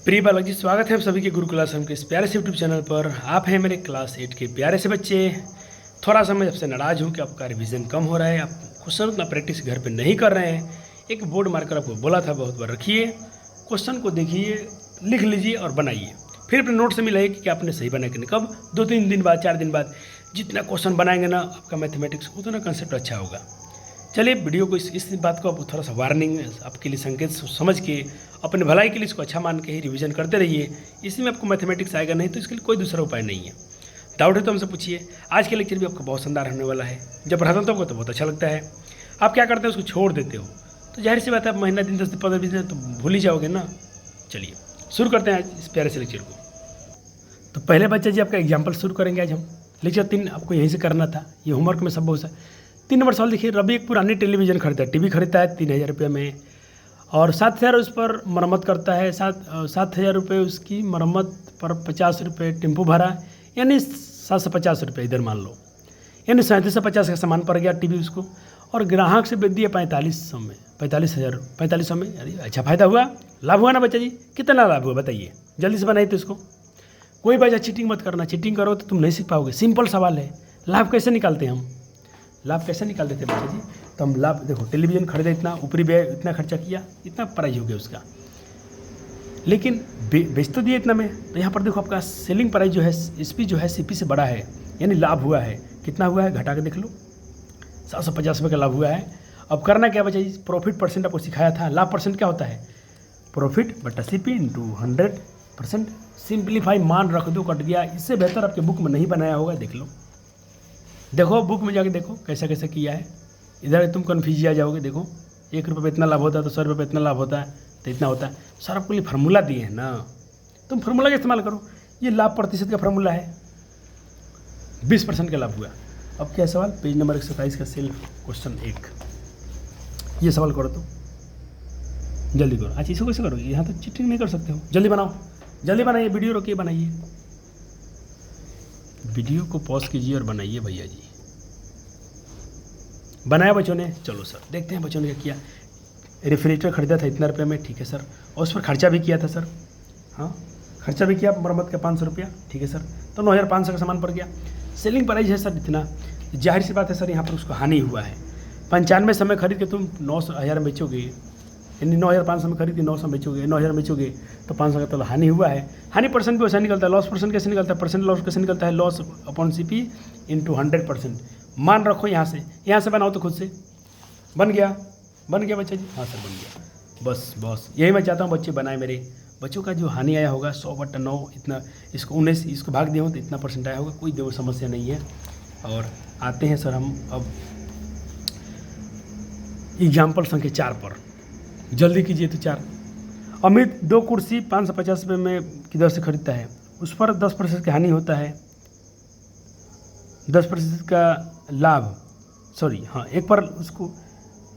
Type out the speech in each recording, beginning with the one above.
प्रिय बालक जी, स्वागत है आप सभी के गुरुकुल आश्रम के इस प्यारे से यूट्यूब चैनल पर। आप हैं मेरे क्लास 8 के प्यारे से बच्चे। थोड़ा सा मैं आपसे नाराज़ हूँ कि आपका रिवीजन कम हो रहा है, आप क्वेश्चन उतना प्रैक्टिस घर पे नहीं कर रहे हैं। एक बोर्ड मार्कर आपको बोला था बहुत बार, रखिए, क्वेश्चन को देखिए, लिख लीजिए और बनाइए। फिर अपने नोट से मिलाइए कि आपने सही बनाया कि नहीं। कब 2-3 दिन बाद, 4 दिन बाद जितना क्वेश्चन बनाएंगे ना आपका मैथमेटिक्स, उतना कंसेप्ट अच्छा होगा। चलिए वीडियो को इस बात को आप थोड़ा सा वार्निंग आपके लिए संकेत समझ के अपने भलाई के लिए इसको अच्छा मान के ही रिवीजन करते रहिए। इसी में आपको मैथमेटिक्स आएगा, नहीं तो इसके लिए कोई दूसरा उपाय नहीं है। डाउट है तो हमसे पूछिए। आज के लेक्चर भी आपका बहुत शानदार होने वाला है। जब पढ़ाता हूँ तो आपको तो बहुत अच्छा लगता है। आप क्या करते हैं, उसको छोड़ देते हो, तो जाहिर सी बात है आप महीना, दिन, 10 दिन, 15 दिन तो भूल ही जाओगे ना। चलिए शुरू करते हैं आज इस प्यारे से लेक्चर को। तो पहले बच्चा जी आपका एग्जाम्पल शुरू करेंगे आज हम। लेक्चर 3 आपको यहीं से करना था, ये होमवर्क में सब बहुत सा। 3 नंबर सवाल देखिए। रवि एक पुरानी टेलीविज़न खरीदता है, टीवी खरीदता है 3000 रुपये में, और 7000 उस पर मरम्मत करता है। 7,000 रुपये उसकी मरम्मत पर 50 रुपये टेम्पो भरा, यानी 750 रुपये इधर मान लो, यानी 3750 का सामान पड़ गया टीवी उसको, और ग्राहक से बेच दिया 4500 में, 4500 में। अरे अच्छा फ़ायदा हुआ, लाभ हुआ ना बच्चा जी? कितना लाभ हुआ बताइए, जल्दी से बनाइए। तो इसको कोई बच्चा चीटिंग मत करना, चीटिंग करो तो तुम नहीं सीख पाओगे। सिंपल सवाल है। लाभ कैसे निकालते हैं हम? लाभ कैसे निकाल देते बच्चे जी? तो हम लाभ देखो, टेलीविज़न खरीदे, इतना ऊपरी व्यय, इतना खर्चा किया, इतना प्राइस हो गया उसका, लेकिन बेच तो दिए इतना में। तो यहाँ पर देखो आपका सेलिंग प्राइस जो है एसपी जो है सीपी से बड़ा है, यानी लाभ हुआ है। कितना हुआ है घटा के देख लो, 750 रुपये का लाभ हुआ है। अब करना क्या बच्चा जी? प्रॉफिट परसेंट आपको सिखाया था। लाभ परसेंट क्या होता है? प्रॉफिट बटा सीपी इंटू 100%। सिंप्लीफाई मान रख दो, कट गया। इससे बेहतर आपके बुक में नहीं बनाया होगा, देख लो, देखो बुक में जाके देखो कैसा कैसा किया है। इधर तुम कन्फ्यूज आ जाओगे। देखो 1 रुपये पे इतना लाभ होता है, तो 100 रुपये पे इतना लाभ होता है, तो इतना होता है। सर आपको ये फार्मूला दिए हैं ना, तुम फार्मूला का इस्तेमाल करो। ये लाभ प्रतिशत का फार्मूला है, 20% का लाभ हुआ। अब क्या सवाल? पेज नंबर 127 का सेल्फ क्वेश्चन 1, ये सवाल करो तो जल्दी करो। अच्छा इसको कैसे करोगे? यहाँ तो चीटिंग नहीं कर सकते हो। जल्दी बनाओ, जल्दी बनाइए, वीडियो रोकिए, बनाइए, वीडियो को पॉज कीजिए और बनाइए भैया जी। बनाया बच्चों ने? चलो सर देखते हैं बच्चों ने क्या किया। रेफ्रिजरेटर खरीदा था इतना रुपये में, ठीक है सर, और उस पर खर्चा भी किया था सर। हाँ खर्चा भी किया मरम्मत का 500 रुपया, ठीक है सर, तो 9500 का सामान पड़ गया। सेलिंग प्राइस है सर इतना, जाहिर सी बात है सर यहाँ पर उसको हानि हुआ है। 95 समय खरीद के तुम 9,000 में बेचोगे, यानी 9,500 में खरीद के 900 बेचोगे, 9,000 बेचोगे तो 500 का तो हानि हुआ है। हानि परसेंट भी वैसा निकलता है। लॉस परसेंट कैसे निकलता है? परसेंट लॉस कैसे निकलता है? Loss upon CP into 100%। मान रखो यहाँ से बनाओ तो खुद से बन गया बच्चा जी? हाँ सर बन गया। बस यही मैं चाहता हूँ बच्चे बनाए। मेरे बच्चों का जो हानि आया होगा 100/9, इतना, इसको 19, इसको भाग दिया हो तो इतना परसेंट आया होगा। कोई देव समस्या नहीं है। और आते हैं सर हम अब एग्जाम्पल संख्या 4 पर। जल्दी कीजिए। तो 4, अमित 2 कुर्सी 550 रुपये में की दर से खरीदता है, उस पर 10% की हानि होता है, 10% का लाभ, सॉरी हाँ, एक पर उसको,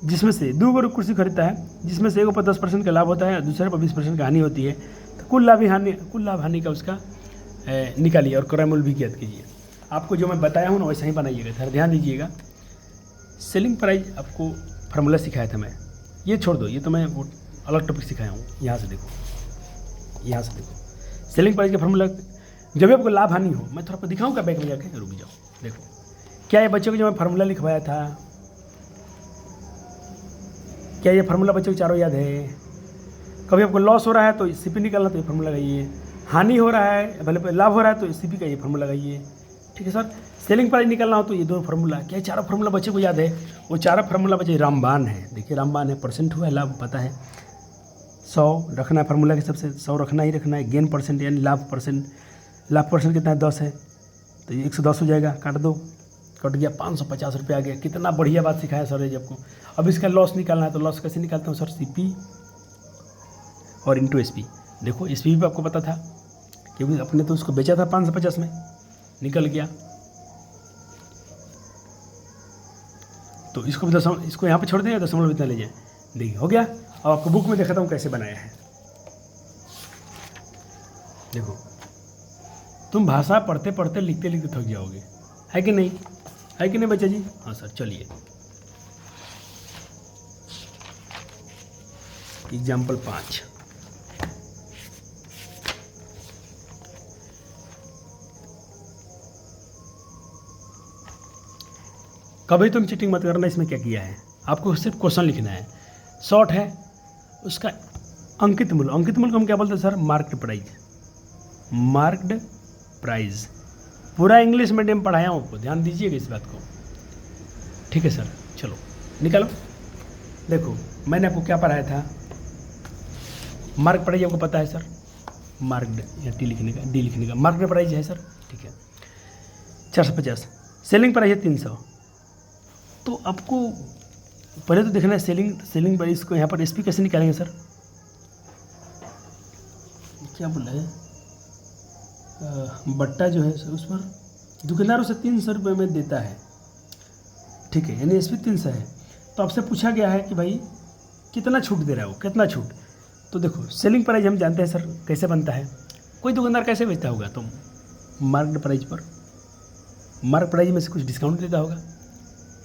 जिसमें से 2 कुर्सी खरीदता है, जिसमें से एक पर 10% का लाभ होता है, दूसरे पर 20% की हानि होती है। तो कुल लाभ हानि का उसका निकालिए और क्रय मूल्य भी ज्ञात कीजिए। आपको जो मैं बताया हूँ ना वैसा ही बनाइएगा, थोड़ा ध्यान दीजिएगा। सेलिंग प्राइस आपको फार्मूला सिखाया था मैं, ये छोड़ दो, ये तो मैं वो अलग टॉपिक सिखाया हूँ। यहाँ से देखो सेलिंग प्राइस का फार्मूला। जब भी आपको लाभ हानि हो, मैं थोड़ा आपको दिखाऊँ क्या बैग में जाके? रुक जाओ, देखो क्या ये बच्चों को जो मैं फार्मूला लिखवाया था, क्या ये फार्मूला बच्चों को चारों याद है? कभी आपको लॉस हो रहा है तो सीपी निकालना, तो ये फार्मूला लगाइए। हानि हो रहा है, भले लाभ हो रहा है तो सीपी का ये फार्मूला लगाइए, ठीक है सर। सेलिंग प्राइस निकालना हो तो ये 2 फार्मूला। क्या ये 4 फार्मूला बच्चे को याद है? वो 4 फार्मूला बच्चे रामबान है। देखिए रामबान है, परसेंट हुआ है, लाभ पता है, 100 रखना है फार्मूला के सबसे, 100 रखना ही रखना है। गेन परसेंट यानी लाभ परसेंट कितना है? 10 है, तो ये 110 हो जाएगा, काट दो, कट गया, 550 रुपये आ गया। कितना बढ़िया बात सिखाया सर जी आपको। अब इसका लॉस निकालना है, तो लॉस कैसे निकालता हूँ सर? सीपी और इंटू एसपी। देखो एसपी भी आपको पता था, क्योंकि अपने तो उसको बेचा था 550 में, निकल गया। तो इसको भी इसको यहाँ पे छोड़ देंगे, दशमलव इतना ले जाए, देखिए हो गया। अब आपको बुक में दिखाता हूँ कैसे बनाया है। देखो तुम भाषा पढ़ते पढ़ते लिखते लिखते थक जाओगे, है कि नहीं? है कि नहीं बच्चा जी? हाँ सर। चलिए एग्जाम्पल 5, कभी तुम चीटिंग मत करना। इसमें क्या किया है, आपको सिर्फ क्वेश्चन लिखना है, शॉर्ट है, उसका अंकित मूल्य, अंकित मूल्य को हम क्या बोलते हैं sir, marked price, marked price. पूरा इंग्लिश मीडियम पढ़ाया हूँ आपको, ध्यान दीजिएगा इस बात को, ठीक है सर। चलो निकालो, देखो मैंने आपको क्या पढ़ाया था, मार्क प्राइज आपको पता है सर, मार्क्ड या टी लिखने का, डी लिखने का, मार्क्ड प्राइज है सर, ठीक है 450, सेलिंग प्राइस है 300। तो आपको पहले तो देखना है सेलिंग प्राइस को, यहाँ पर एसपी कैसे निकालेंगे सर, क्या बोला है, बट्टा जो है उस पर दुकानदार उसे 300 रुपये में देता है, ठीक है, यानी एसपी 300 है। तो आपसे पूछा गया है कि भाई कितना छूट दे रहा है वो, कितना छूट। तो देखो सेलिंग प्राइस हम जानते हैं सर कैसे बनता है, कोई दुकानदार कैसे बेचता होगा, तो मार्क्ड प्राइस पर, मार्क प्राइस में से कुछ डिस्काउंट देता होगा,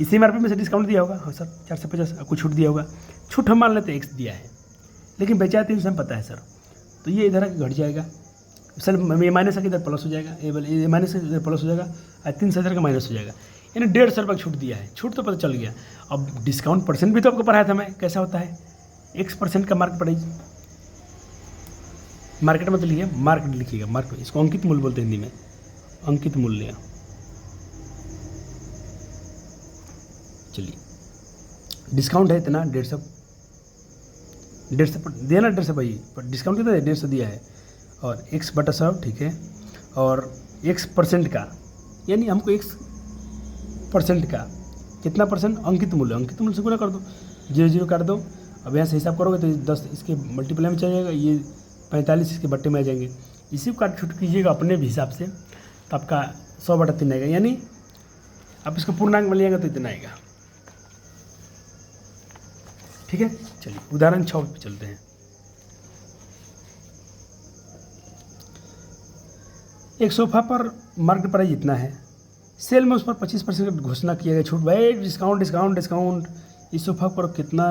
इसी मार्केट में से डिस्काउंट दिया होगा, हाँ सर 450 कुछ छूट दिया होगा, छूट हम मान लेते हैं एक्स दिया है, लेकिन बेचा 300 हम पता है सर, तो ये इधर घट जाएगा सर, ये माइनस इधर प्लस हो जाएगा, ये माइनस इधर प्लस हो जाएगा और 300 इधर का माइनस हो जाएगा, यानी 150 रुपये छूट दिया है, छूट तो पता चल गया। अब डिस्काउंट परसेंट भी तो आपको पढ़ाया था मैं, कैसा होता है, X% का मार्क प्राइस, मार्केट में तो लिखिए, मार्केट लिखिएगा, मार्क, इसको अंकित मूल्य बोलते हैं हिंदी में, अंकित मूल्य। चलिए डिस्काउंट है इतना 150 दिया ना, 150 भाई, पर डिस्काउंट कितना है, 150 दिया है, और X/100 ठीक है, और X% का, यानी हमको X% का कितना परसेंट, अंकित मूल्य से गुना कर दो, 0 काट दो। अब यहाँ से हिसाब करोगे तो 10 इसके मल्टीप्लाई में चल जाएगा, ये 45 इसके बट्टे में आ जाएंगे, इसी को काट छूट कीजिएगा अपने भी हिसाब से, तो आपका 100/3 आएगा, यानी आप इसको पूर्णांक में लिएगा तो इतना आएगा, ठीक है। चलिए उदाहरण 6 पे चलते हैं। एक सोफा पर मार्केट प्राइस इतना है, सेल में उस पर 25% घोषणा किया गया छूट, भाई डिस्काउंट डिस्काउंट डिस्काउंट, इस सोफा पर कितना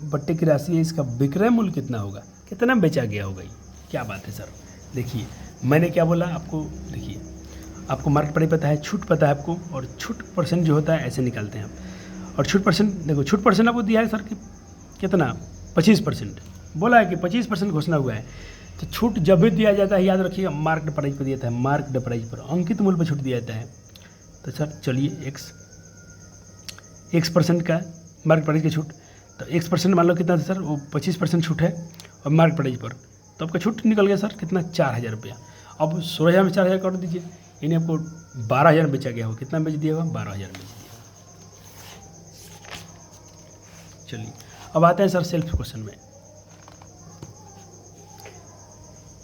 बट्टे की राशि है, इसका विक्रय मूल्य कितना होगा, कितना बेचा गया होगा, क्या बात है सर। देखिए मैंने क्या बोला आपको, देखिए आपको मार्केट प्राइस पता है, छूट पता है आपको, और छूट परसेंट जो होता है ऐसे निकालते हैं आप, और छूट परसेंट देखो, छूट परसेंट आपको दिया है सर कि कितना 25%, बोला है कि 25% घोषणा हुआ है, तो छूट जब भी दिया जाता है याद रखिएगा मार्केट प्राइस पर दिया जाता है, मार्केट प्राइस पर, अंकित मूल्य पर छूट दिया जाता है। तो सर चलिए X% का मार्केट प्राइस की छूट, तो X% मान लो कितना था सर, वो 25% छूट है और मार्केट प्राइस पर, तो आपका छूट निकल गया सर कितना, 4000 रुपया। अब 16,000 में 4000 काट दीजिए, यानी आपको 12,000 बेचा गया हो, कितना बेच दिया होगा, 12,000 बेच दिया। चलिए अब आते हैं सर सेल्फ क्वेश्चन में।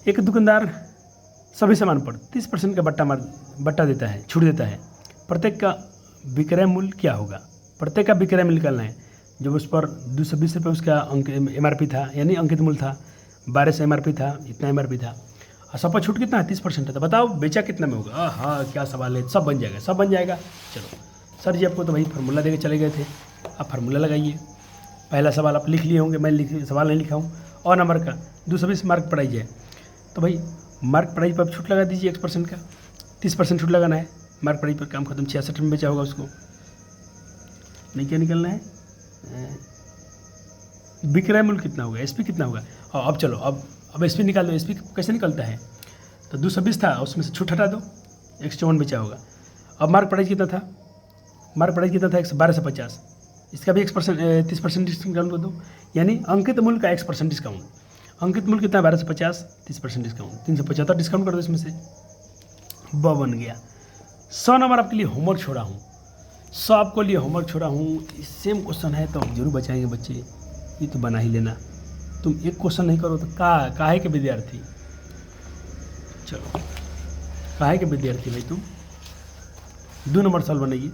एक दुकानदार सभी सामान पर 30% का बट्टा देता है, छूट देता है, प्रत्येक का विक्रय मूल्य क्या होगा, प्रत्येक का विक्रय मूल्य निकालना है। जब उस पर 220 रुपये उसका MRP था, यानी अंकित मूल्य था, 1200 MRP था, इतना MRP था, और सब पर छूट कितना है, 30% है, तो बताओ बेचा कितना में होगा। हाँ क्या सवाल है, सब बन जाएगा, सब बन जाएगा। चलो सर जी आपको तो भाई फार्मूला देके चले गए थे, आप फार्मूला लगाइए। पहला सवाल आप लिख लिए होंगे, मैं सवाल नहीं लिखा हूँ, और नंबर का 220 मार्क प्राइज है, तो भाई मार्क प्राइस पर छूट लगा दीजिए X% का, 30% छूट लगाना है, मार्क प्राइस पर काम खत्म, 66 में बेचा होगा उसको। नहीं क्या निकलना है, विक्रय मूल्य कितना होगा, SP कितना होगा। और अब चलो अब SP निकाल दो, SP कैसे निकलता है, तो 220 था, उसमें से छूट हटा दो, 154 बेचा होगा। अब मार्क प्राइस कितना था, मार्क प्राइस कितना था 1250, इसका भी 30% डिस्काउंट कर दो, यानी अंकित मूल्य का X% डिस्काउंट, अंकित मूल्य कितना 1250, 30% डिस्काउंट, 375 डिस्काउंट कर दो इसमें से, बन गया। 100 नंबर आपके लिए होमवर्क छोड़ा हूँ, 100 आपको लिए होमवर्क छोड़ा हूँ। सेम क्वेश्चन है तो जरूर बचाएंगे बच्चे, ये तो बना ही लेना। तुम एक क्वेश्चन नहीं करो तो काहे के विद्यार्थी, चलो काहे के विद्यार्थी भाई तुम। 2 नंबर सवाल बनाइए।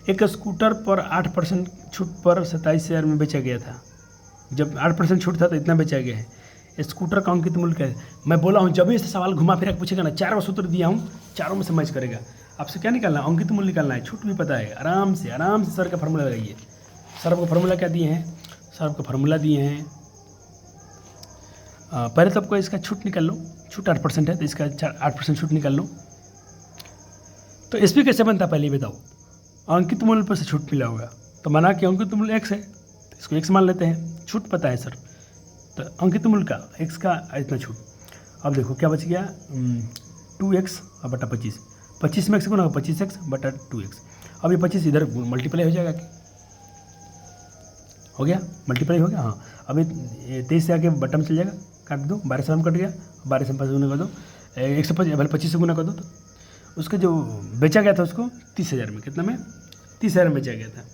एक स्कूटर पर 8% छूट पर 27,000 में बेचा गया था, जब 8% छूट था तो इतना बेचा गया है। स्कूटर का अंकित मूल्य क्या है, मैं बोला हूँ जब भी इसे सवाल घुमा फिरा पूछेगा ना, 4 सूत्र दिया हूँ, चारों में से मैच करेगा। आपसे क्या निकालना है, अंकित मूल्य निकालना है, छूट भी पता है, आराम से सर का फार्मूला लगाइए। सर आपको फार्मूला क्या दिए हैं, सर आपको फार्मूला दिए हैं, पहले तो आपको इसका छूट निकाल लो, छूट 8% है तो इसका 8% छूट निकाल लो। तो SP कैसे बनता है पहले बताओ, अंकित मूल्य पर से छूट मिला होगा, तो माना कि अंकित मूल्य x है, तो इसको x मान लेते हैं, छूट पता है सर, तो अंकित मूल्य का x का इतना छूट। अब देखो क्या बच गया, 2x और बटा 25, 25 में x गुना 25x बटा 2x। अब ये 25 इधर मल्टीप्लाई हो जाएगा, हो गया मल्टीप्लाई हो गया, हाँ। अब ये 23 से आके बटा में चल जाएगा, काट दो, 12 से हम कट गया, 12 से 5 गुना कर दो, 125 से गुना कर दो, तो उसका जो बेचा गया था उसको 30,000 में, कितना में, 30,000 में बेचा गया था।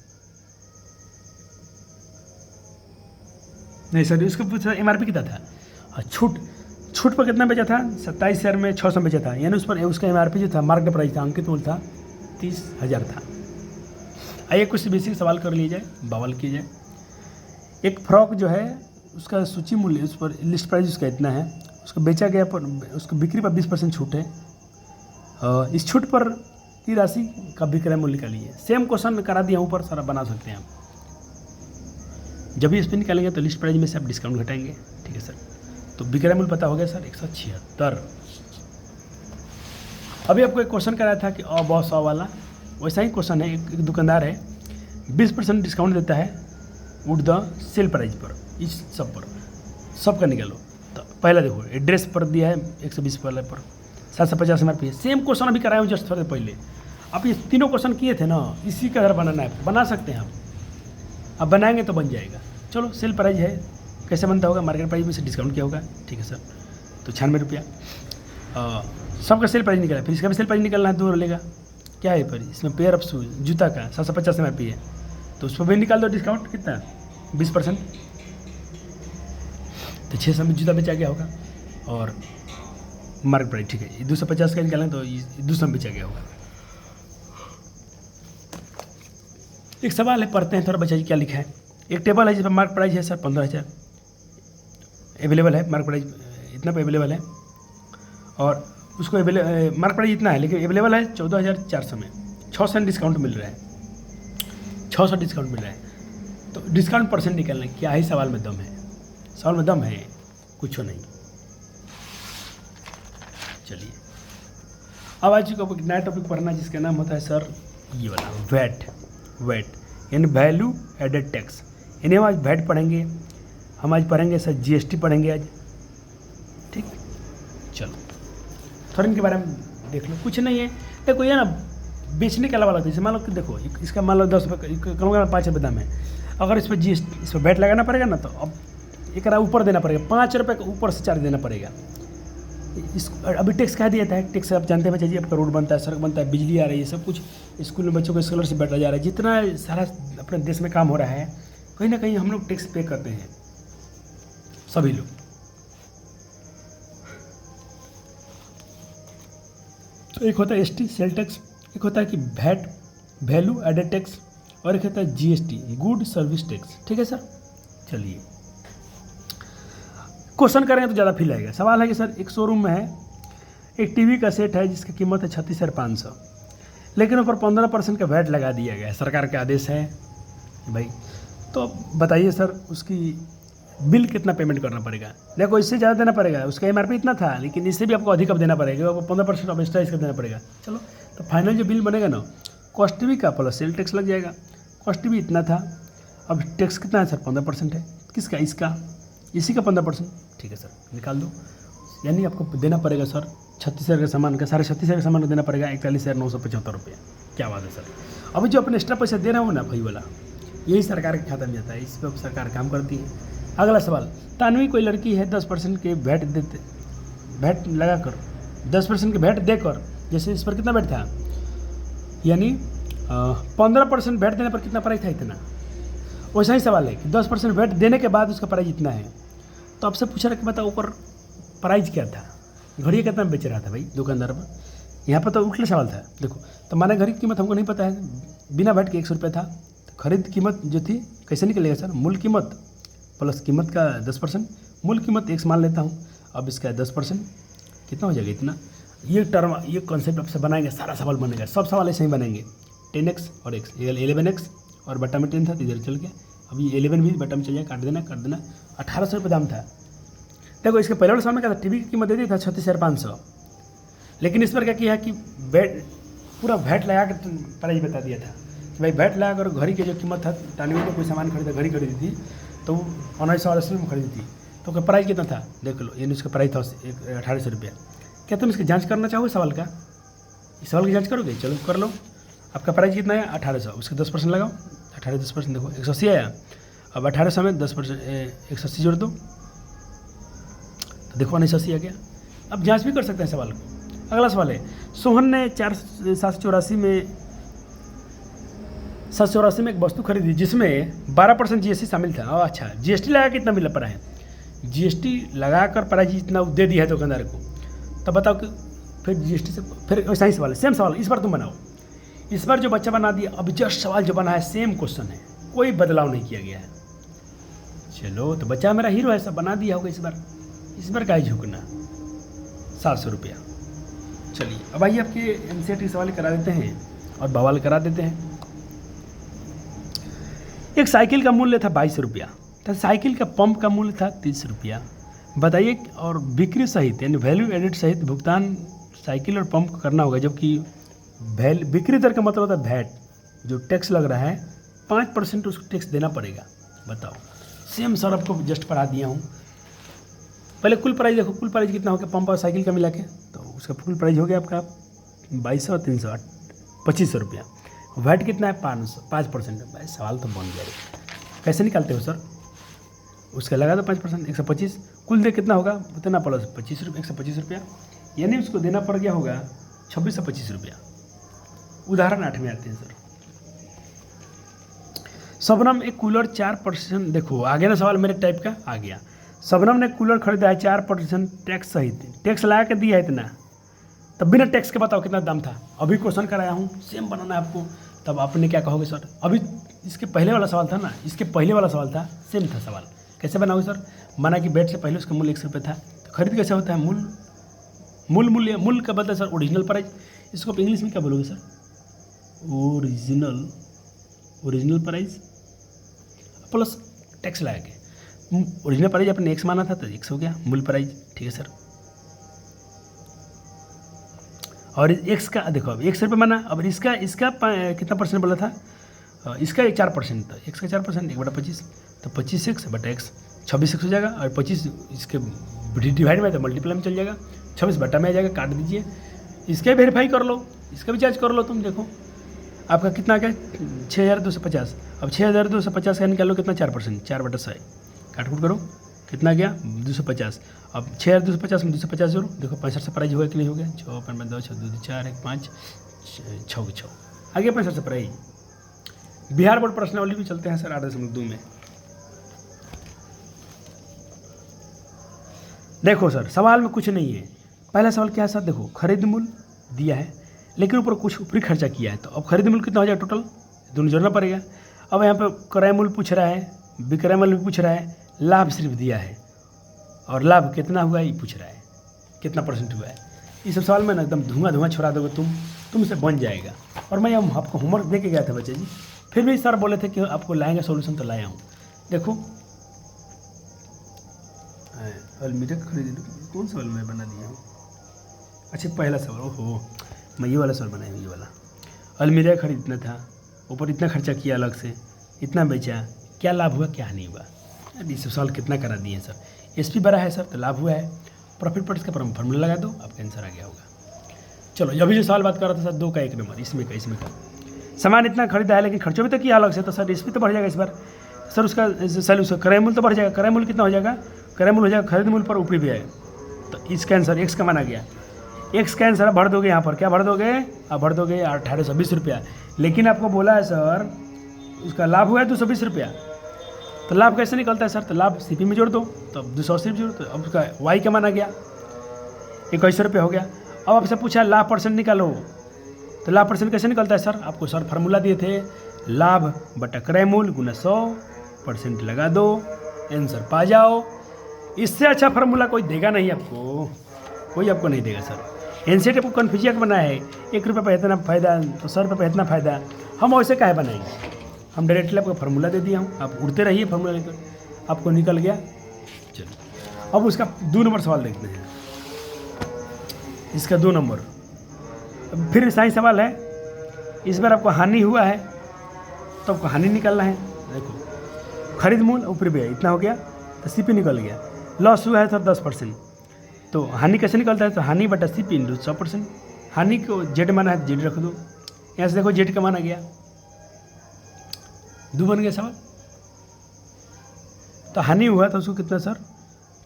नहीं सर, उसका पूछा MRP कितना था, हाँ, छूट पर कितना बेचा था, 27,000 में 600 बेचा था, यानी उस पर उसका MRP जो था, मार्केट प्राइस था, अंकित मूल्य था 30,000 था। आइए कुछ बेसिक सवाल कर लिया जाए, बवाल किया जाए। एक फ्रॉक जो है उसका सूची मूल्य, उस पर लिस्ट प्राइस उसका इतना है, उसको बेचा गया पर उसको बिक्री पर 20% छूट है, इस छूट पर की राशि का विक्रय मूल्य निकालिए। सेम क्वेश्चन करा दिया ऊपर, सारा बना सकते हैं आप। जब भी इस पर निकालेंगे तो लिस्ट प्राइस में से आप डिस्काउंट घटाएंगे, ठीक है सर। तो विक्रय मूल्य पता हो गया सर 176। अभी आपको एक क्वेश्चन कराया था कि बहुत 100 वाला, वैसा ही क्वेश्चन है। एक दुकानदार है, 20% डिस्काउंट देता है वुड द सेल प्राइस पर, इस सब पर, सब का निकालो। तो पहला देखो एड्रेस पर दिया है 120 वाले पर 750 MRP। सेम क्वेश्चन अभी कराया हूँ जस्ट थोड़े पहले। आप ये तीनों क्वेश्चन किए थे ना, इसी का अगर बनाना है बना सकते हैं आप, अब बनाएंगे तो बन जाएगा। चलो सेल प्राइस है, कैसे बनता होगा, मार्केट प्राइस में से डिस्काउंट किया होगा, ठीक है सर। तो 96 रुपया सबका सेल प्राइस निकला, फिर इसका भी सेल प्राइस निकलना है, 2 लेगा। क्या है पर इसमें पेयर ऑफ शूज जूता का 750 MRP है, तो उस पर भी निकाल दो डिस्काउंट, कितना 20%, तो 600 में जूता बेचा गया होगा। और मार्केट प्राइस, ठीक है, 250 का निकालें तो 200 में बेचा गया होगा। एक सवाल है, पढ़ते हैं थोड़ा, बच्चा जी क्या लिखा है। एक टेबल है जिस पर मार्क प्राइस है सर 15,000 अवेलेबल है, मार्क प्राइस इतना पे अवेलेबल है, और उसको मार्क प्राइस इतना है लेकिन अवेलेबल है 14,400 में, 600 डिस्काउंट मिल रहा है, 600 डिस्काउंट मिल रहा है। तो डिस्काउंट परसेंट निकालना, क्या ही सवाल में दम है, सवाल में दम है, कुछ नहीं। चलिए अब आज को नया टॉपिक पढ़ना जिसका नाम होता है सर ये वाला वैट यानी वैल्यू एडेड टैक्स। यानी हम आज वैट पढ़ेंगे, हम आज पढ़ेंगे सर GST पढ़ेंगे आज, ठीक। चलो थोड़ा इनके बारे में देख लो, कुछ नहीं है। देखो ये ना बेचने के अलावा लगता है, जैसे मान लो कि देखो इसका मान लो 10 रुपये, कम 5 रुपये दाम है, अगर इस पर GST, इस पर वैट लगाना पड़ेगा ना, तो अब एक ऊपर देना पड़ेगा, 5 रुपये का ऊपर से चार्ज देना पड़ेगा। इस अभी टैक्स क्या दिया था, टैक्स आप जानते हैं बच्चा जी, आपका रोड बनता है, सड़क बनता है, बिजली आ रही है, सब कुछ स्कूल में बच्चों को स्कॉलरशिप बैठा जा रहा है, जितना सारा अपने देश में काम हो रहा है, कहीं ना कहीं हम लोग टैक्स पे करते हैं सभी लोग। तो एक होता है ST सेल टैक्स, एक होता है कि वैट वैल्यू एडेड टैक्स, और एक होता है GST गुड सर्विस टैक्स, ठीक है सर। चलिए क्वेश्चन करेंगे तो ज़्यादा फील आएगा। सवाल है कि सर एक शोरूम में है, एक टीवी का सेट है जिसकी कीमत है 36,500, लेकिन ऊपर 15% का वैट लगा दिया गया है, सरकार का आदेश है भाई। तो बताइए सर उसकी बिल कितना पेमेंट करना पड़ेगा। देखो इससे ज़्यादा देना पड़ेगा, उसका MRP इतना था, लेकिन इससे भी आपको अधिक अब देना पड़ेगा, आपको 15% अब एक्स्ट्रा इसका देना पड़ेगा। चलो तो फाइनल जो बिल बनेगा ना, कॉस्ट टीवी का प्लस सेल टैक्स लग जाएगा। कॉस्ट टीवी इतना था, अब टैक्स कितना है सर 15% है, किसका, इसका, इसी का 15%, ठीक है सर, निकाल दो। यानी आपको देना पड़ेगा सर 36,000 का सामान का, 36,500 का सामान को देना पड़ेगा 41,975 रुपये। क्या बात है सर। अभी जो अपने एक्स्ट्रा पैसा दे रहा हूँ ना भाई वाला, यही सरकार के खाता में जाता है, इस पर सरकार काम करती है। अगला सवाल, तानवी कोई लड़की है 10% के वैट देते, वैट लगाकर 10% के वैट देकर, जैसे इस पर कितना वैट था, यानी 15% वैट देने पर कितना प्राइस था, इतना। वैसा ही सवाल है कि 10% वैट देने के बाद उसका प्राइस इतना है। तो आपसे पूछा रहा कि बताओ ऊपर प्राइस क्या था, घड़ी कितना बेच रहा था भाई दुकानदार पर। यहाँ पर तो उल्टा सवाल था। देखो तो माने घड़ी की कीमत हमको नहीं पता है, बिना वैट के 100 रुपये था, तो खरीद कीमत जो थी कैसे निकलेगा सर, मूल कीमत प्लस कीमत का 10%, मूल कीमत X मान लेता हूँ, अब इसका 10% कितना हो जाएगा, इतना। ये टर्म, ये कॉन्सेप्ट आपसे बनाएंगे, सारा सवाल बनेगा, सब सवाल ऐसे ही बनेंगे। 10x और x, 11x और बट्टा में 10 था तो इधर चल गया, अब ये 11 भी बट्टा में चल जाएगा, काट देना। 1800 रुपये दाम था। देखो इसके पहले वाले सामने क्या था, टीवी की कीमत दे दी था 36,500, लेकिन इस पर क्या किया है कि वैट पूरा वैट लगा कर प्राइस बता दिया था। कि भाई वैट लगा कर घड़ी की जो कीमत था 93 में कोई सामान खरीदा, घड़ी खरीदी थी तो 1980 में खरीदी थी, तो उसका प्राइस कितना था देख लो, यानी उसका प्राइस था 1800 रुपया। क्या तुम इसकी जांच करना चाहोगे सवाल का? इस सवाल की जांच करोगे? चलो कर लो। आपका प्राइस कितना है? 1800, उसके 10% लगाओ, 18 10% देखो 180 आया। अब 1800 में 10% 180 जोड़ दो तो देखो 1980 आ गया। अब जांच भी कर सकते हैं सवाल को। अगला सवाल है, सोहन ने 784 में एक वस्तु खरीदी जिसमें 12% जीएसटी शामिल था। अच्छा, जीएसटी लगा कितना मिल पड़ा है? जीएसटी लगाकर प्राइस जितना दे दिया है दुकानदार को, तब बताओ कि फिर जीएसटी से फिर वैसा ही सवाल है, सेम सवाल इस बार तुम बनाओ। इस बार जो बच्चा बना दिया, अब जस्ट सवाल जो बना है सेम क्वेश्चन है, कोई बदलाव नहीं किया गया है। चलो तो बच्चा मेरा हीरो है, सब बना दिया होगा इस बार का ही झुकना 700 रुपया। चलिए अब आइए आपके एनसीईआरटी सवाल करा देते हैं और बवाल करा देते हैं। एक साइकिल का मूल्य था 22 रुपया, तो साइकिल का पंप का मूल्य था 30 रुपया। बताइए, और बिक्री सहित यानी वैल्यू एडिड सहित भुगतान साइकिल और पंप को करना होगा, जबकि बिक्री दर का मतलब होता है वैट, जो टैक्स लग रहा है 5% उसको टैक्स देना पड़ेगा। बताओ, सेम सर आपको जस्ट पढ़ा दिया हूँ। पहले कुल प्राइस देखो, कुल प्राइस कितना हो गया पंप और साइकिल का मिला के, तो उसका कुल प्राइस हो गया आपका 2200 और 300 2500 रुपया। वैट कितना है? 5%। भाई सवाल तो बन गया, कैसे निकालते हो सर? उसका लगा दो 5%, 125। कुल दे कितना होगा उतना प्लस 25 रुपये, 125 रुपया, यानी उसको देना पड़ गया होगा 2625 रुपया। उदाहरण 8 में आते हैं सर। शबनम एक कूलर 4%, देखो आगे ना सवाल मेरे टाइप का आ गया। शबनम ने कूलर खरीदा है 4% टैक्स सहित, टैक्स लगा के दिया है इतना, तब बिना टैक्स के बताओ कितना दाम था। अभी क्वेश्चन कराया हूँ, सेम बनाना है आपको, तब आपने क्या कहोगे सर? अभी इसके पहले वाला सवाल था ना, इसके पहले वाला सवाल था, सेम था सवाल। कैसे बनाओगे सर? माना कि बेट से पहले उसका मूल्य 100 रुपये था, तो खरीद कैसे होता है? मूल्य का बदला सर ओरिजिनल प्राइस। इसको आप इंग्लिश में क्या बोलोगे sir? Original price plus tax लगा के। ओरिजिनल प्राइस आपने एक्स माना था तो एक्स हो गया मूल प्राइस, ठीक है सर। और एक्स का देखो, अब 100 रुपये माना, अब इसका कितना परसेंट बोला था? इसका 4% था, एक्स का 4%, 1/25, तो 25x बटा एक्स 26x हो जाएगा, और 25 इसके डिवाइड में तो मल्टीप्लाई में चल जाएगा, 26 बटा में आ जाएगा, काट दीजिए। इसका वेरीफाई कर लो, इसका भी चार्ज कर लो तुम। देखो आपका कितना आ गया 6250। अब 6250 का निकालो कितना? 4%, 4/100 काटकूट करो, कितना गया 250। अब 6250 में 250 जोड़ो, देखो 65 से प्राइज होगा कि नहीं हो गया? 6 5 2 6 2 4 1 5 6 आ गया 65 से प्राइज। बिहार बोर्ड प्रश्नावली भी चलते हैं सर 8.2 में। देखो सर सवाल में कुछ नहीं है। पहला सवाल क्या है सर? देखो खरीद मूल्य दिया है, लेकिन ऊपर कुछ ऊपरी खर्चा किया है, तो अब खरीद मूल्य कितना हो जाएगा टोटल? दोनों जोड़ना पड़ेगा। अब यहाँ पे क्रय मूल्य पूछ रहा है, विक्रय मूल्य भी पूछ रहा है, लाभ सिर्फ दिया है, और लाभ कितना हुआ ये पूछ रहा है, कितना % हुआ है। इस सब सवाल में ना एकदम धुआं छोड़ा दोगे तुमसे बन जाएगा। और मैं आपको होमवर्क दे के गया था बच्चे जी, फिर भी सर बोले थे कि आपको लाएंगे सोल्यूशन, तो लाया हूँ। देखो अलमीरा खरीद, कौन सा अलमीरा बना दिया हूँ? अच्छा पहला सवाल, ओहो मैं ये वाला सवाल बनाया हूँ, ये वाला अलमीरा खरीदना था, ऊपर इतना खर्चा किया अलग से, इतना बेचा, क्या लाभ हुआ क्या नहीं हुआ? अभी सब सवाल कितना करा दिए हैं सर। एसपी बड़ा है सर तो लाभ हुआ है, प्रॉफिट पर इसका फॉर्मूला लगा दो, आपका आंसर आ गया होगा। चलो अभी जो सवाल बात कर रहा था सर 2 का 1 नंबर, इसमें का सामान इतना खरीदा है लेकिन खर्चों भी तो किया अलग से, तो सर एसपी तो बढ़ जाएगा इस बार सर। उसका क्रय मूल्य तो बढ़ जाएगा, क्रय मूल्य कितना हो जाएगा? क्रय मूल्य हो जाएगा खरीद मूल्य पर ऊपरी भी आएगा, तो इसका आंसर एक्स का माना गया। एक्स का आंसर भर दोगे यहाँ पर, क्या भर दोगे? आप भर दोगे 1820 रुपया। लेकिन आपको बोला है सर उसका लाभ हुआ है 220 रुपया, तो लाभ कैसे निकलता है सर? तो लाभ सीपी में जोड़ दो, तो 280 जोड़, तो अब उसका वाई का माना गया 21 रुपये हो गया। अब आपसे पूछा लाभ % निकालो, तो लाभ % कैसे निकलता है सर? आपको सर फार्मूला दिए थे, लाभ बटा क्रय मूल्य गुना 100%, लगा दो, आंसर पा जाओ। इससे अच्छा फार्मूला कोई देगा नहीं आपको, कोई आपको नहीं देगा सर। एनसीईआरटी आपको कन्फ्यूजन बना है, 1 रुपये पर इतना फायदा तो 100 रुपये पर इतना फायदा, हम वैसे काहे बनाएंगे? हम डायरेक्टली आपको फार्मूला दे दिया हूँ, आप उड़ते रहिए फार्मूला लेकर, आपको निकल गया। चलिए अब उसका 2 नंबर सवाल देखते हैं, इसका 2 नंबर। फिर सही सवाल है, इस बार आपको हानि हुआ है तो आपको हानि निकालना है। देखो खरीद मूल्य ऊपरी व्यय इतना हो गया तो सीपी निकल गया। लॉस हुआ है सर 10%, तो हानि कैसे निकलता है? तो हानि बटा सीपी इंटू 100%। हानि को जेड माना है तो जेड रख दो, यहाँ से देखो जेड का माना गया, 2 बन गया सवाल। तो हानि हुआ तो उसको कितना सर?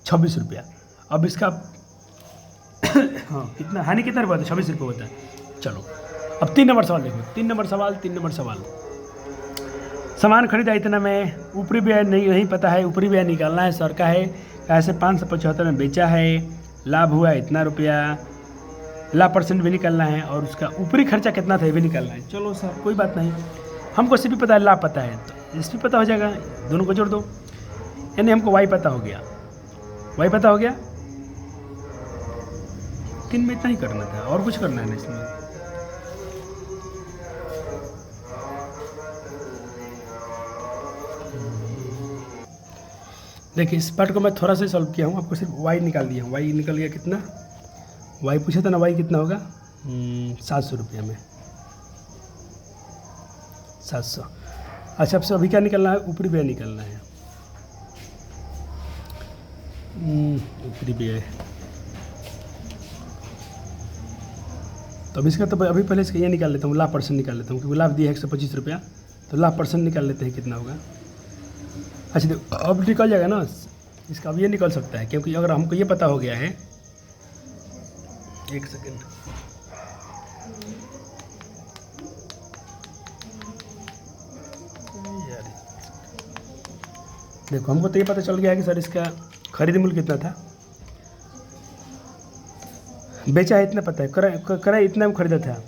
26 रुपया। अब इसका हाँ कितना हानि कितना रुपया होता है? 26 रुपये होता है। चलो अब 3 नंबर सवाल देखो, 3 नंबर सवाल। सामान खरीदा इतना में, ऊपरी व्यय नहीं पता है, ऊपरी व्यय निकालना है सर का है। ऐसे 575 में बेचा है, लाभ हुआ इतना रुपया, लाभ % भी निकालना है और उसका ऊपरी खर्चा कितना था ये भी निकालना है। चलो सर कोई बात नहीं, हमको सीपी पता है, लाभ पता है, तो एसपी पता हो जाएगा, दोनों को जोड़ दो। यानी हमको वाई पता हो गया, 3 में इतना ही करना था और कुछ करना है नहीं इसमें। देखिए इस पार्ट को मैं थोड़ा सा सॉल्व किया हूँ, आपको सिर्फ वाई निकाल दिया हूँ। वाई निकल गया कितना? वाई पूछा था ना, वाई कितना होगा? 700 रुपया में 700। अच्छा अब से अभी क्या निकलना है? ऊपरी व्यय निकलना है। ऊपरी व्यय तो अब इसका तो अभी पहले इसका ये निकाल लेता हूँ, लाभ % निकाल लेता हूँ, क्योंकि लाभ दिया है 125 रुपया, तो लाभ % निकाल लेते हैं कितना होगा। अच्छा देखो अब निकल जाएगा ना इसका, अब ये निकल सकता है, क्योंकि अगर हमको ये पता हो गया है, एक सेकेंड, देखो हमको तो ये पता चल गया है कि सर इसका खरीद मूल्य कितना था, बेचा है इतना पता है, क्रय इतना में खरीदा था,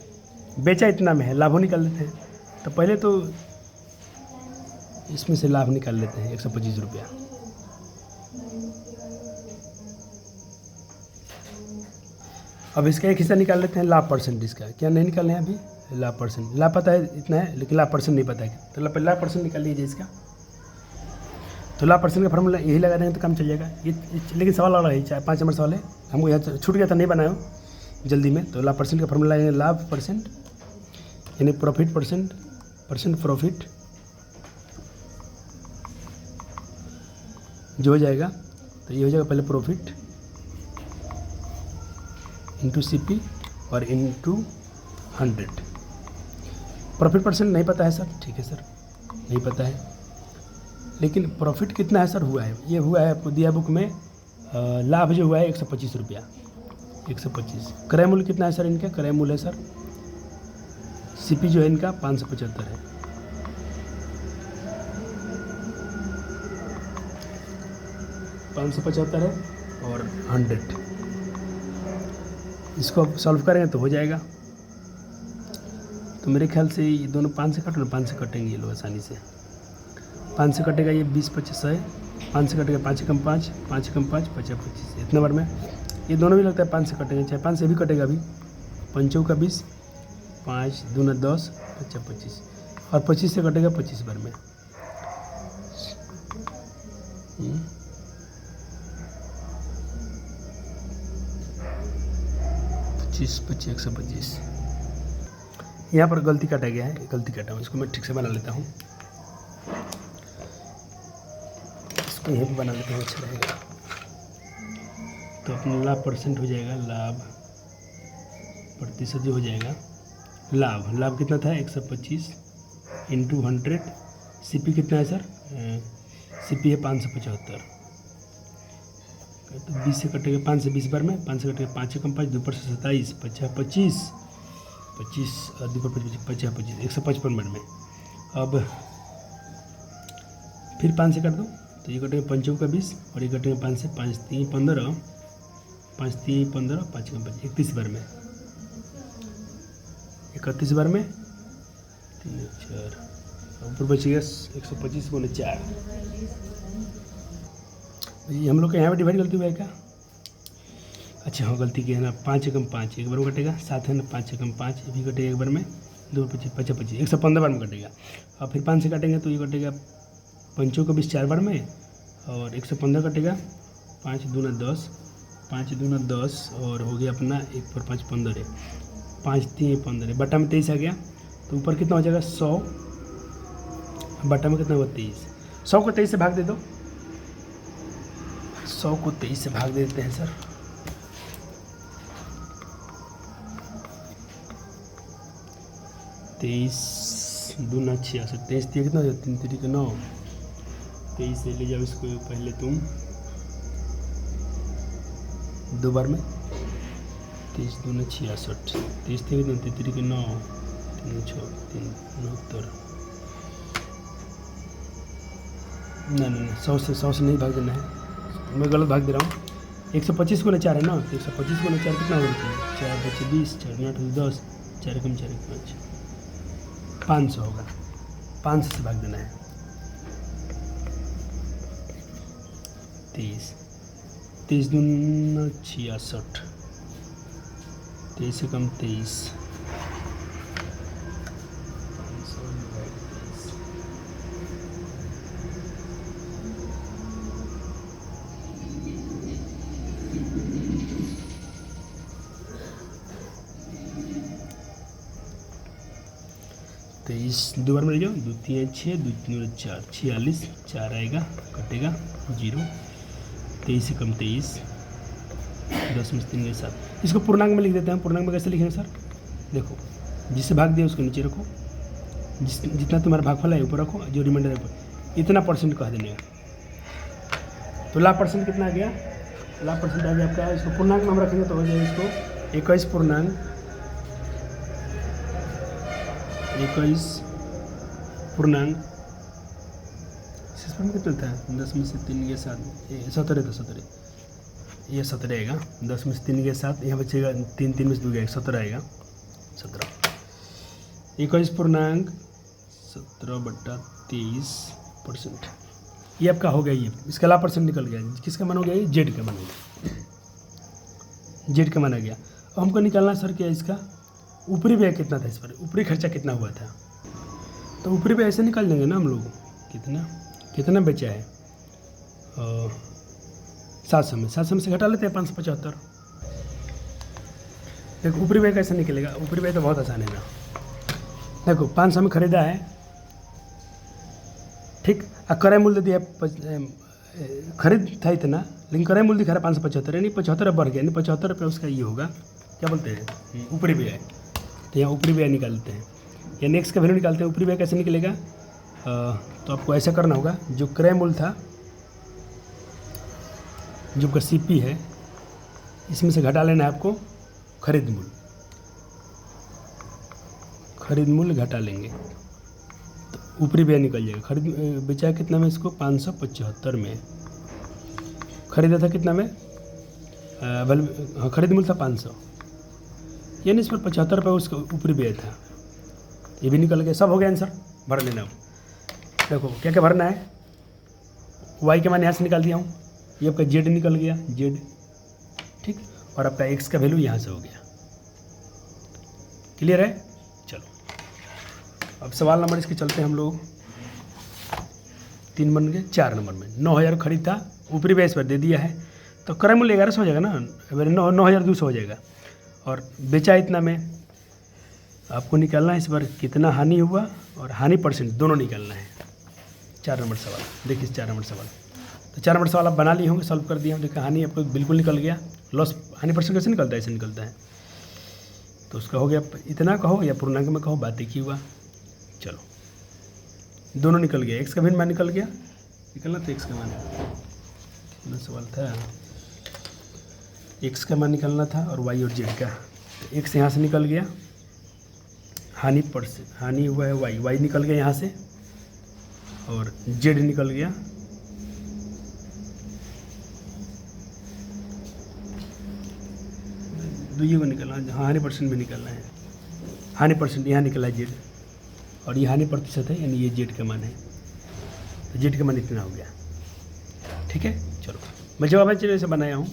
बेचा इतना में है, लाभों निकाल लेते हैं। तो पहले तो इसमें से लाभ निकाल लेते हैं 125 रुपया। अब इसका एक हिस्सा निकाल लेते हैं, लाभ % इसका क्या नहीं निकालना है अभी? लाभ %, लाभ पता है इतना है लेकिन लाभ % नहीं पता है, तो लाभ % निकाल लीजिए इसका। तो लाभ % का फॉर्मूला यही लगा देंगे तो काम चल जाएगा। ये लेकिन सवाल वाला है, 5 नंबर सवाल है, हमको यहाँ छूट गया था, नहीं बनाया जल्दी में। तो लाभ % का फॉर्मूला है लाभ % यानी प्रॉफिट % प्रॉफिट जो हो जाएगा, तो ये हो जाएगा पहले प्रॉफिट इंटू सीपी और इंटू 100। प्रॉफिट % नहीं पता है सर, ठीक है सर नहीं पता है, लेकिन प्रॉफिट कितना है सर? हुआ है, ये हुआ है आपको दिया बुक में, लाभ जो हुआ है 125 रुपया, 125। क्रय मूल्य कितना है सर इनका? क्रय मूल्य है सर, सीपी जो है इनका 575 है। है और 100, इसको आप सॉल्व करेंगे तो हो जाएगा। तो मेरे ख्याल से ये दोनों 5 से कटो, 5 से कटेंगे ये लोग आसानी से। 5 से कटेगा, ये 20 25 है, 5 से कटेगा, 5 कम 5 5 कम 5 50 25, इतने बार में ये दोनों भी लगता है 5 से कटेंगे, चाहे 5 से भी कटेगा अभी। 5 का 20, 5 दूना 10 50 25, और 25 से कटेगा 25 बार में। 25 25 125। यहाँ पर गलती काटा गया है, गलती काटा हूँ, इसको मैं ठीक से बना लेता हूँ, इसको यहीं पे बना लेता हूँ, अच्छा रहेगा। तो अपना लाभ % हो जाएगा, लाभ प्रतिशत जो हो जाएगा, लाभ कितना था 125 इंटू 100। सीपी कितना है सर? सीपी है 575। तो 20 से कटेगा, 5 से 20 बार में, 5 से कटेगा, 5 कम 5 2 पर 27 50 25 25 और 2 पर 25 50 25 155 बार में। अब फिर 5 से कर दो, तो ये कटेगा 5 का 20 और ये कटेगा 5 से, 5 3 15 5 3 15 5 कम 5 31 बार में, 31 बार में 3 4 ऊपर बचिएगा 125 गुने 4। ये हम लोग के यहाँ पे डिवाइड गलती हुआ है क्या? अच्छा हाँ गलती की है ना, 5 कम 5 एक बार में कटेगा, 7 है ना, 5 कम 5 ये भी कटेगा एक बार में, 2 25 25 25 115 बार में कटेगा। और फिर 5 से काटेंगे तो ये कटेगा 5 का 20 4 बार में, और 115 कटेगा, 5 दूना 10 5 दूना 10 और हो गया अपना 1 पर 5 15 है, 5 3 15 है, बटा में 23 आ गया। तो ऊपर कितना हो जाएगा 100 बटा में कितना हुआ 23। 100 को 23 से भाग दे दो। 100 को 23 से भाग देते हैं सर। तेईस दूना 66। 23 दिया कितना हो जाता है 3 3 9। 23 से ले जाओ इसको पहले तुम 2 बार में। 23 दूना 66। 23 दिया कितना 3 3 9 3 6 3 69। ना 100 से नहीं भाग देना है, मैं गलत भाग दे रहा हूँ। 125 को 4 है ना, तो 125 को 4 कितना होगा 4 बचे 20 4 8 10 4 कम 4 5 500 होगा। 500 से भाग देना है। 23 दूना 66। 23 से कम 23। 23 2 बार में ले जाओ। 2 3 6 2 3 4 46 4 आएगा कटेगा 0। 23 से कम 23। 10 में 3 7। इसको पूर्णांक में लिख देते हैं। पूर्णांक में कैसे लिखेंगे सर? देखो, जिससे भाग दिया उसको नीचे रखो, जितना तुम्हारा भागफल है ऊपर रखो, जो रिमाइंडर है ऊपर। इतना परसेंट कह देने का। तो लाभ परसेंट कितना आ गया? लाभ परसेंट आ गया आपका। इसको पूर्णांक में हम रखेंगे तो हो जाएगा इसको 21 पूर्णांक कितना था? 10 में से 3 के 7 17 था 17। ये 17 आएगा। 10 में से 3 के 7 यहाँ बचेगा 3 3 में से 2 गया 17 आएगा 17। 21 पूर्णांक 17/23%। ये आपका हो गया। ये इसका लाभ परसेंट निकल गया। किसका मान हो गया? ये जेड का मान हो गया। जेड का मान आ गया। अब हमको निकालना सर क्या इसका ऊपरी व्यय कितना था, इस पर ऊपरी खर्चा कितना हुआ था। तो ऊपरी व्यय ऐसे निकाल देंगे ना हम लोग। कितना बचा है 700 में। 700 में से घटा लेते हैं 575। देखो ऊपरी व्यय कैसे निकलेगा। ऊपरी व्यय तो बहुत आसान है ना। देखो 500 में खरीदा है, ठीक। क्रय मूल्य दिया खरीद था इतना, लेकिन क्रय मूल्य दिखा रहा 575, यानी 75 बढ़ गया, यानी 75 रुपये उसका ये होगा, क्या बोलते हैं, ऊपरी व्यय। तो यहाँ ऊपरी व्यय निकालते हैं या नेक्स्ट का वैल्यू निकालते हैं। ऊपरी व्यय कैसे निकलेगा? तो आपको ऐसा करना होगा, जो क्रय मूल्य था, जो आपका CP है, इसमें से घटा लेना है आपको खरीद मूल्य। खरीद मूल्य घटा लेंगे तो ऊपरी व्यय निकल जाएगा। खरीद बेचा कितना में इसको 575 में। खरीदा था कितना में? खरीद मूल्य था 500, यानी इस पर 75 रुपये उसका ऊपरी व्यय था। ये भी निकल गया। सब हो गया आंसर। भर लेना। देखो क्या क्या भरना है। y के मान यहाँ से निकाल दिया हूँ। ये आपका z निकल गया, z, ठीक। और आपका x का वैल्यू यहाँ से हो गया। क्लियर है? चलो अब सवाल नंबर इसके चलते हैं हम लोग। 3 बन गए। 4 नंबर में 9000 खरीद था, ऊपरी व्यय इस पर दे दिया है, तो क्रय मूल्य 1100 हो जाएगा ना, 9200 हो जाएगा। और बेचा इतना में। आपको निकालना है इस बार कितना हानि हुआ और हानि परसेंट दोनों निकालना है। 4 नंबर सवाल देखिए। 4 नंबर सवाल, तो 4 नंबर सवाल आप बना लिए होंगे, सॉल्व कर दिए होंगे। देखिए हानि आपको बिल्कुल निकल गया। लॉस हानि परसेंट कैसे निकलता है? ऐसे निकलता है। तो उसका हो गया इतना कहो या पूर्णांक में कहो, बात एक ही हुआ। चलो दोनों निकल गया। x का भी मान निकल गया। निकलना तो x का मान कितना सवाल था, x का मान निकलना था और y और z का। x यहाँ से निकल गया, हानि परसेंट हानि हुआ है y निकल गया यहाँ से, और z निकल गया। दुइये को निकलना, हाँ हानि परसेंट भी निकलना है। हानि परसेंट यहाँ निकला है z, और ये हानि प्रतिशत है, यानी ये z का मान है। तो z का मान इतना हो गया। ठीक है, चलो मैं जवाब चलिए से बनाया हूँ।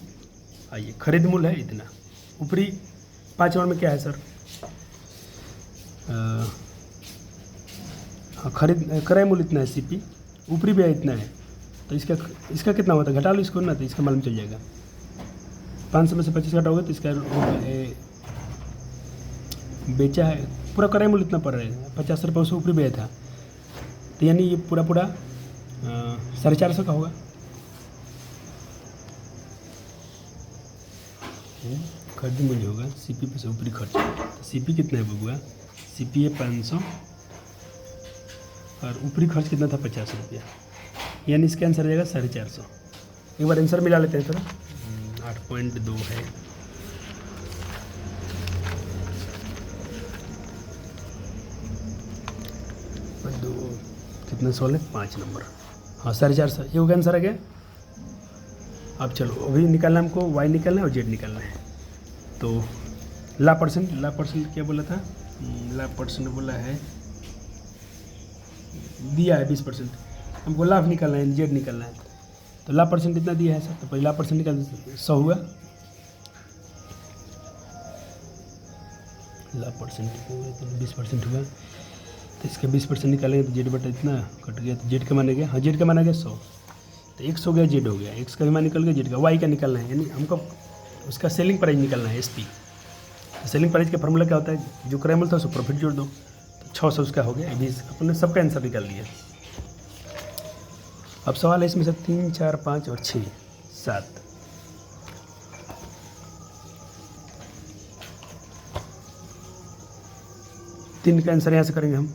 आइए, खरीद मूल्य है इतना। ऊपरी 5 नंबर में क्या है सर? खरीद क्रय मूल्य इतना है CP, ऊपरी व्यय इतना है। तो इसका कितना होता है? घटा लो इसको ना, तो इसका मालूम चल जाएगा। 500 में से 25 घटाओगे तो इसका बेचा है। पूरा क्रय मूल्य इतना पड़ रहा है, 50 रुपये उससे ऊपरी व्यय था। तो यानी ये पूरा 450 का होगा। खरीदी मूल्य होगा सीपी पे से ऊपरी खर्च। तो सीपी कितना है बबुआ? सीपी है 500 और ऊपरी खर्च कितना था 50 रुपया, यानी इसका आंसर आ जाएगा 450। एक बार आंसर मिला लेते हैं थोड़ा। 8.2 है। दो कितना सवाल है? 5 नंबर। हाँ 450 ये हो गया आंसर आ गया। अब चलो अभी निकालना हमको वाई निकालना है और जेड निकालना है। तो ला परसेंट क्या बोला था? ला परसेंट बोला है, दिया है 20%। हमको लाभ निकालना है, जेड निकालना है। तो ला परसेंट कितना दिया है सर? तो पहले ला परसेंट निकाल 100 हुआ। ला परसेंट 20% हुआ, तो इसका 20% निकालेंगे तो जेड बटा इतना कट गया, तो जेड का मान गया। हाँ जेड का माना गया 100, तो x हो गया, जेड हो गया। x का भी मान निकल गया, जेड का। y का निकालना है, यानी हमको उसका सेलिंग प्राइस निकालना है, SP। सेलिंग प्राइस का फॉर्मूला क्या होता है? जो क्रय मूल्य था उसको प्रॉफिट जोड़ दो, तो 600 उसका हो गया। 20 अपने सबका आंसर निकाल लिया। अब सवाल है इसमें से 3, 4, 5 और 6, 7। तीन का आंसर यहाँ से करेंगे हम।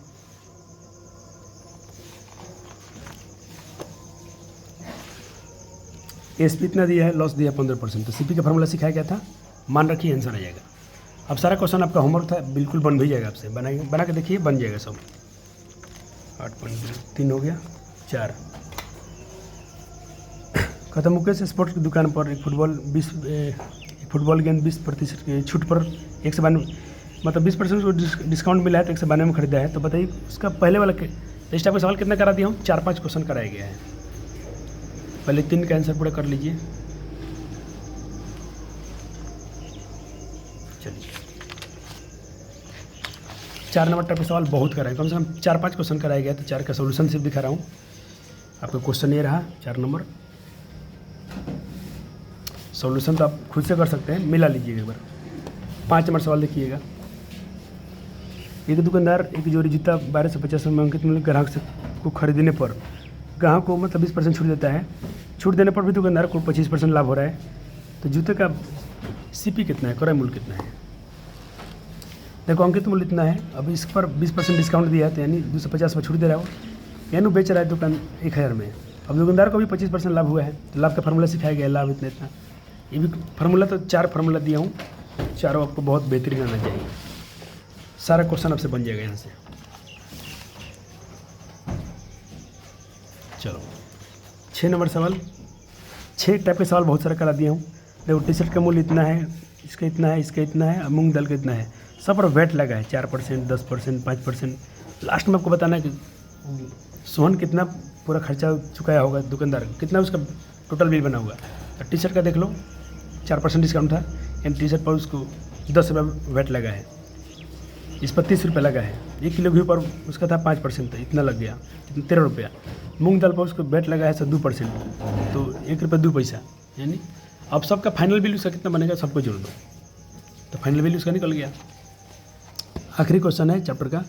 SP इतना दिया है, लॉस दिया 15%। तो CP का फॉर्मूला सिखाया गया था, मान रखिए आंसर आ जाएगा। अब सारा क्वेश्चन आपका होमवर्क था, बिल्कुल बन भी जाएगा आपसे। बना के देखिए, बन जाएगा सब। 8.3 हो गया। 4 खत्म। मुकेश स्पोर्ट्स की दुकान पर एक फुटबॉल गेंद 20% की छूट पर 192 मतलब 20% को डिस्काउंट मिला है, तो 192 में खरीदा है। तो बताइए उसका पहले वाला इस टाइप का सवाल कितना करा दिया हूँ? 4-5 क्वेश्चन कराया गया है। पहले 3 का आंसर पूरा कर लीजिए। चलिए 4 नंबर टाइप का सवाल बहुत कराए, कम से कम 4-5 क्वेश्चन कराया गया। तो 4 का सोल्यूशन सिर्फ दिखा रहा हूँ आपका। क्वेश्चन ये रहा 4 नंबर। सॉल्यूशन तो आप खुद से कर सकते हैं, मिला लीजिएगा एक बार। 5 नंबर सवाल देखिएगा। एक दुकानदार एक जोड़ी जूता 1250 में अंकित मूल्य ग्राहक से को खरीदने पर ग्राहक को मतलब 20% छूट देता है। छूट देने पर भी दुकानदार को 25% लाभ हो रहा है। तो जूते का CP कितना है, क्रय मूल्य कितना है? देखो अंकित मूल्य इतना है, अब इस पर 20% डिस्काउंट दिया है, तो यानी 250 में छूट दे रहा हो, यानी बेच रहा है दुकान 1000 में। अब दुकानदार को भी 25% लाभ हुआ है। तो लाभ का फार्मूला सिखाया गया है, लाभ इतना इतना। ये भी फार्मूला, तो 4 फार्मूला दिया हूँ, चारों आपको बहुत बेहतरीन आना चाहिए। सारा क्वेश्चन आपसे बन जाएगा यहाँ से। चलो 6 नंबर सवाल। 6 टाइप के सवाल बहुत सारा करा दिया हूँ। देखो टी-शर्ट का मूल्य इतना है, इसका इतना है, इसका इतना है, मूंग दाल का इतना है। सब पर वेट लगा है, 4%, 10%, 5%। लास्ट में आपको बताना है कि सोहन कितना पूरा खर्चा चुकाया होगा, दुकानदार कितना उसका टोटल बिल बना हुआ। तो टी-शर्ट का देख लो, 4% डिस्काउंट था, यानी टी-शर्ट पर उसको 10 रुपये वेट लगा है। इस पर 30 रुपये लगा है। 1 किलो घी पर उसका था 5%, तो इतना लग गया, 13 रुपया। मूंग दाल पर उसको वेट लगा है 2%, तो 1 रुपये 2 पैसा। यानी अब सबका फाइनल बिल उसका कितना बनेगा, सबको जोड़ दो, तो फाइनल बिल उसका निकल गया। आखिरी क्वेश्चन है चैप्टर का।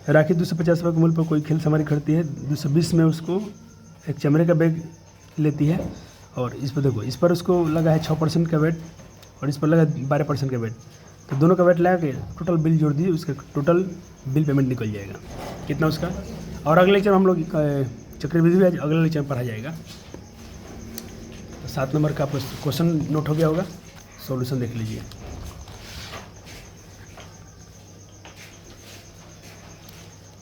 राखी 250 रुपये के मूल्य पर कोई खेल सामग्री खरीदती है, 220 में उसको एक चमड़े का बैग लेती है, और इस पर देखो, इस पर उसको लगा है 6% का वेट और इस पर लगा 12% का वेट। तो दोनों का वेट लगा के टोटल बिल जोड़ दिए, उसका टोटल बिल पेमेंट निकल जाएगा कितना उसका। और अगले लेक्चर में हम लोग चक्रवृद्धि भी अगले लेक्चर में पढ़ा जाएगा। तो 7 नंबर का आपको क्वेश्चन नोट हो गया होगा, सॉल्यूशन देख लीजिए।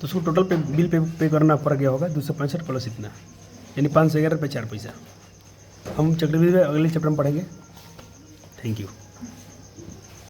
तो उसको टोटल बिल पे करना पड़ गया होगा 265 प्लस इतना, यानी 511 रुपये 4 पैसा। हम चक्रवृद्धि अगले चैप्टर में पढ़ेंगे। Thank you.